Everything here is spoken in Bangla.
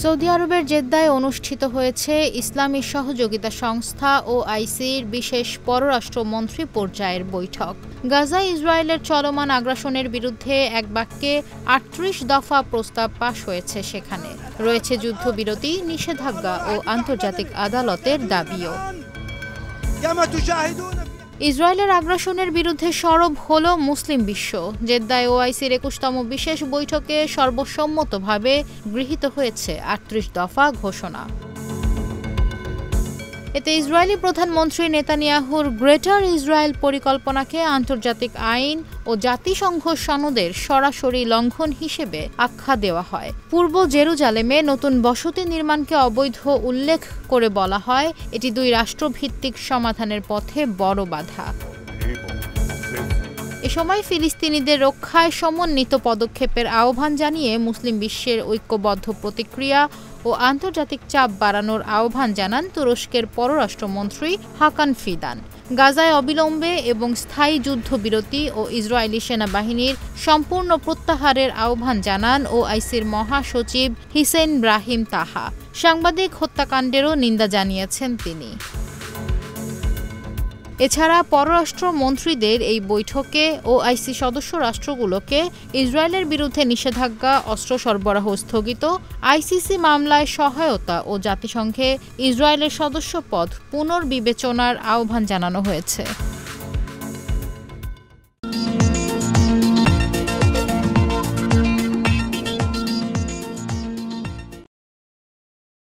সৌদি আরবের জেদ্দায় অনুষ্ঠিত হয়েছে ইসলামী সহযোগিতা সংস্থা OICর বিশেষ পররাষ্ট্রমন্ত্রী পর্যায়ের বৈঠক। গাজায় ইসরায়েলের চলমান আগ্রাসনের বিরুদ্ধে এক বাক্যে ৩৮ দফা প্রস্তাব পাশ হয়েছে। সেখানে রয়েছে যুদ্ধবিরতি, নিষেধাজ্ঞা ও আন্তর্জাতিক আদালতের দাবিও। ইসরায়েলের আগ্রাসনের বিরুদ্ধে সরব হল মুসলিম বিশ্ব। জেদ্দায় OICর ২১তম বিশেষ বৈঠকে সর্বসম্মতভাবে গৃহীত হয়েছে ৩৮ দফা ঘোষণা। এতে ইসরায়েলি প্রধানমন্ত্রী নেতানিয়াহুর গ্রেটার ইসরায়েল পরিকল্পনাকে আন্তর্জাতিক আইন ও জাতিসংঘ সনদের সরাসরি লঙ্ঘন হিসেবে আখ্যা দেওয়া হয়। পূর্ব জেরুজালেমে নতুন বসতি নির্মাণকে অবৈধ উল্লেখ করে বলা হয়, এটি দুই রাষ্ট্রভিত্তিক সমাধানের পথে বড় বাধা। এ সময় ফিলিস্তিনিদের রক্ষায় সমন্বিত পদক্ষেপের আহ্বান জানিয়ে মুসলিম বিশ্বের ঐক্যবদ্ধ প্রতিক্রিয়া ও আন্তর্জাতিক চাপ বাড়ানোর আহ্বান জানান তুরস্কের পররাষ্ট্রমন্ত্রী হাকান ফিদান। গাজায় অবিলম্বে এবং স্থায়ী যুদ্ধবিরতি ও ইসরায়েলি সেনাবাহিনীর সম্পূর্ণ প্রত্যাহারের আহ্বান জানান OICর মহাসচিব হিসেইন ব্রাহিম তাহা। সাংবাদিক হত্যাকাণ্ডেরও নিন্দা জানিয়েছেন তিনি। এছাড়া পররাষ্ট্র মন্ত্রীদের এই বৈঠকে OIC সদস্য রাষ্ট্রগুলোকে ইসরায়েলের বিরুদ্ধে নিষেধাজ্ঞা, অস্ত্র সরবরাহ স্থগিত, ICC মামলায় সহায়তা ও জাতিসংঘে ইসরায়েলের সদস্যপদ পুনর্বিবেচনার আহ্বান জানানো হয়েছে।